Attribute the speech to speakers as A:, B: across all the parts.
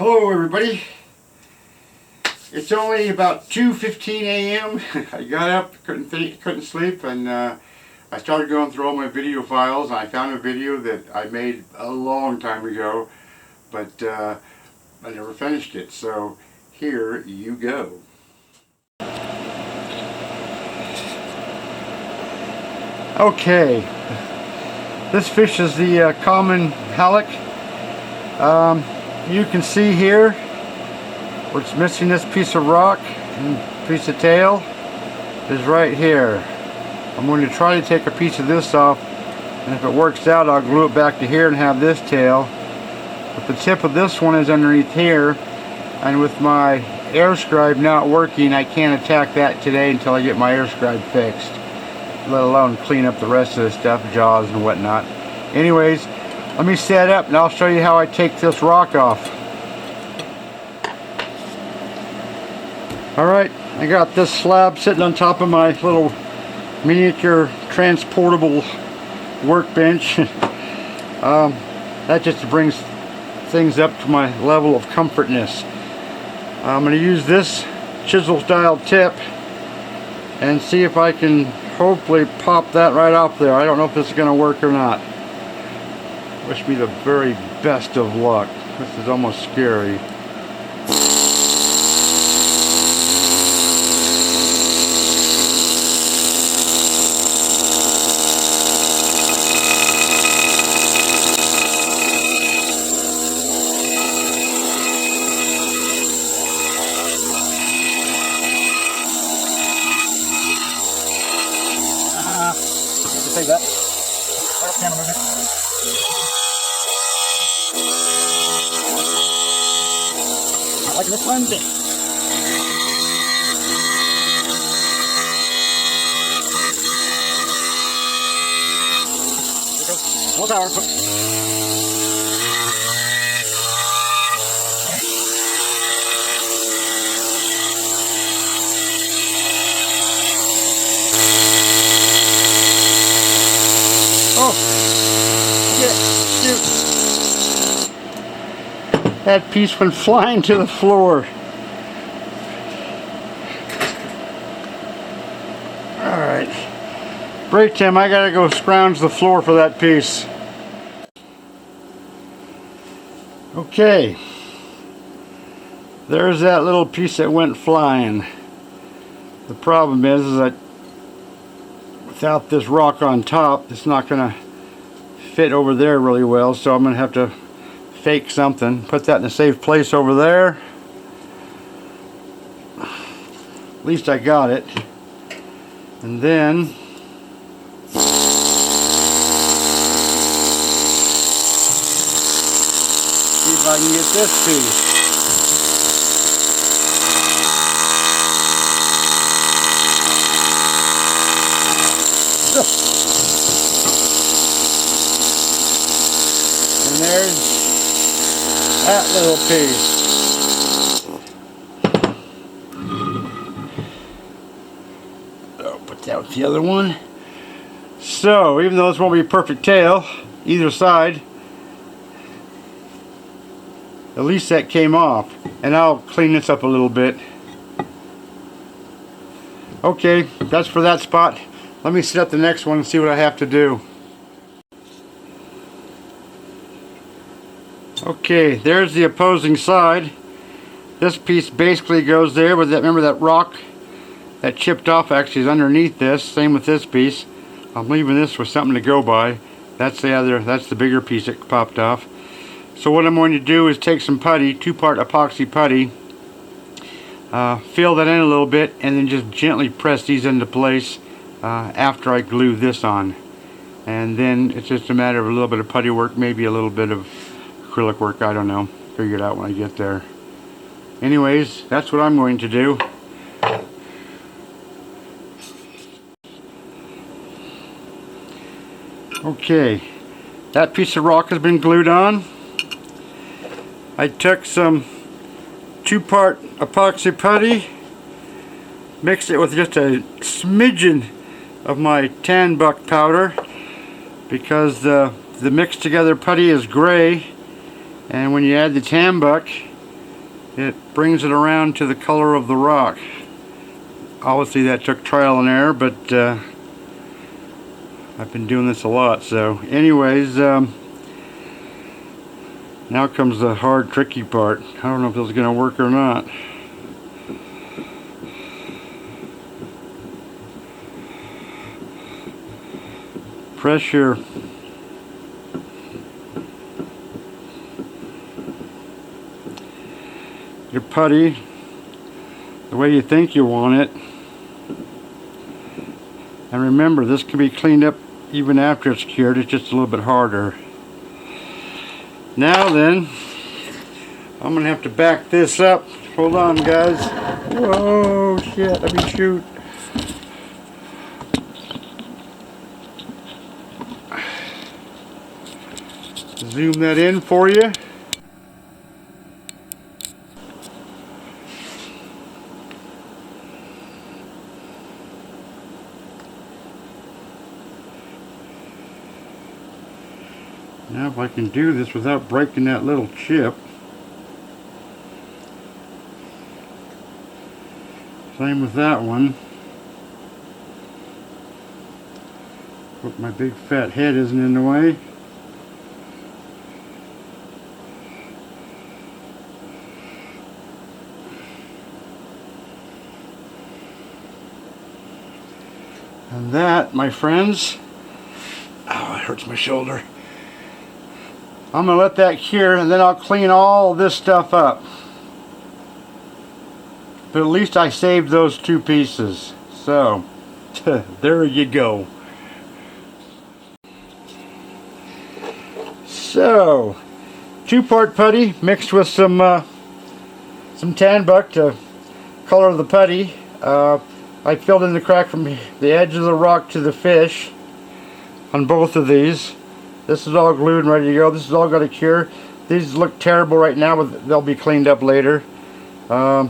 A: Hello everybody. It's only about 2:15 a.m. I got up, couldn't sleep, and I started going through all my video files, and I found a video that I made a long time ago, but I never finished it, so here you go. Okay, this fish is the common halleck. You can see here where it's missing this piece of rock and piece of tail is right here. I'm going to try to take a piece of this off, and if it works out I'll glue it back to here and have this tail. But the tip of this one is underneath here, and with my air scribe not working I can't attack that today until I get my air scribe fixed, let alone clean up the rest of the stuff, jaws and whatnot. Anyways, let me set up and I'll show you how I take this rock off. Alright, I got this slab sitting on top of my little miniature transportable workbench. That just brings things up to my level of comfortness. I'm going to use this chisel style tip and see if I can hopefully pop that right off there. I don't know if this is going to work or not. Wish me the very best of luck. This is almost scary. Take that. I like this one. More power. Oh, shoot. That piece went flying to the floor. Alright. Break time, I gotta go scrounge the floor for that piece. Okay. There's that little piece that went flying. The problem is that without this rock on top, it's not going to fit over there really well, so I'm going to have to fake something. Put that in a safe place over there. At least I got it. And then see if I can get this piece. And there's that little piece. Oh, put that with the other one. So, even though this won't be a perfect tail, either side, at least that came off. And I'll clean this up a little bit. Okay, that's for that spot. Let me set up the next one and see what I have to do. Okay, there's the opposing side. This piece basically goes there with that. Remember that rock that chipped off actually is underneath this. Same with this piece. I'm leaving this with something to go by. That's the bigger piece that popped off. So what I'm going to do is take some putty, 2-part epoxy putty, fill that in a little bit, and then just gently press these into place after I glue this on. And then it's just a matter of a little bit of putty work, maybe a little bit of acrylic work, I don't know. Figure it out when I get there. Anyways, that's what I'm going to do. Okay, that piece of rock has been glued on. I took some 2-part epoxy putty, mixed it with just a smidgen of my tan buck powder, because the mixed together putty is gray, and when you add the tan buck it brings it around to the color of the rock. Obviously that took trial and error, but I've been doing this a lot. So anyways, now comes the hard, tricky part. I don't know if this is going to work or not. Press your putty the way you think you want it. And remember, this can be cleaned up even after it's cured. It's just a little bit harder. Now then, I'm gonna have to back this up. Hold on, guys. Whoa, shit, let me shoot. Zoom that in for you. Now if I can do this without breaking that little chip. Same with that one. Hope my big fat head isn't in the way. And that, my friends, oh, it hurts my shoulder. I'm going to let that cure, and then I'll clean all this stuff up. But at least I saved those two pieces. So, there you go. So, 2-part putty mixed with some tan buck to color the putty. I filled in the crack from the edge of the rock to the fish on both of these. This is all glued and ready to go. This is all got a cure. These look terrible right now, but they'll be cleaned up later. There's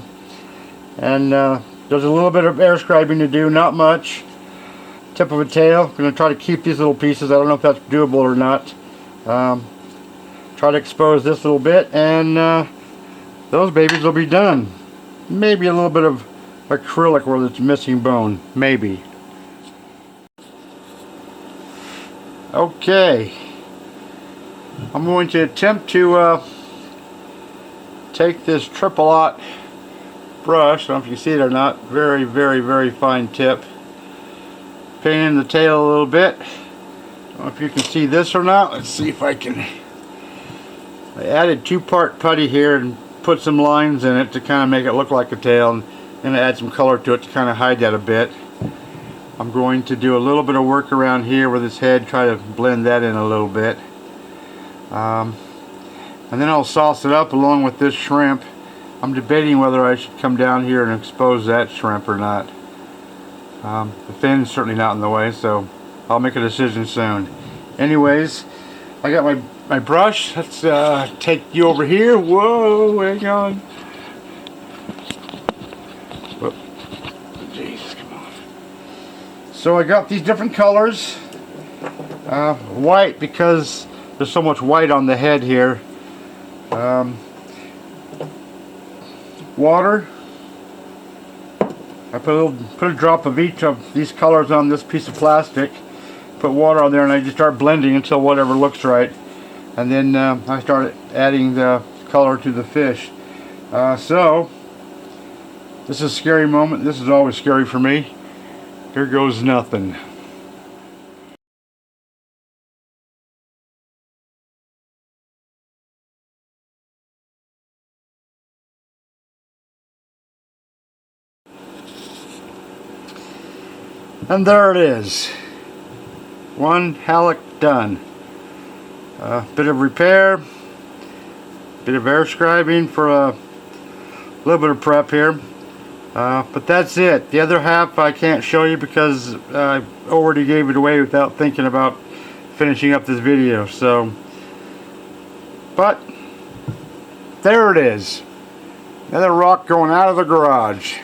A: a little bit of air scribing to do, not much. Tip of a tail. I'm going to try to keep these little pieces. I don't know if that's doable or not. Try to expose this little bit, and those babies will be done. Maybe a little bit of acrylic where it's missing bone, maybe. Okay, I'm going to attempt to take this triple aught brush. I don't know if you see it or not. Very, very, very fine tip. Paint in the tail a little bit. I don't know if you can see this or not. Let's see if I can. I added 2-part putty here and put some lines in it to kind of make it look like a tail, and going to add some color to it to kind of hide that a bit. I'm going to do a little bit of work around here with this head, try to blend that in a little bit. And then I'll sauce it up along with this shrimp. I'm debating whether I should come down here and expose that shrimp or not. The fin's certainly not in the way, so I'll make a decision soon. Anyways, I got my brush. Let's take you over here. Whoa, hang on. Whoop. Jesus, come on. So I got these different colors. White, because there's so much white on the head here. Water. I put a drop of each of these colors on this piece of plastic. Put water on there, and I just start blending until whatever looks right. And then I start adding the color to the fish. So this is a scary moment. This is always scary for me. Here goes nothing. And there it is. One halleck done. Bit of repair, bit of air scribing for a little bit of prep here. But that's it. The other half I can't show you because I already gave it away without thinking about finishing up this video. So, but there it is. Another rock going out of the garage.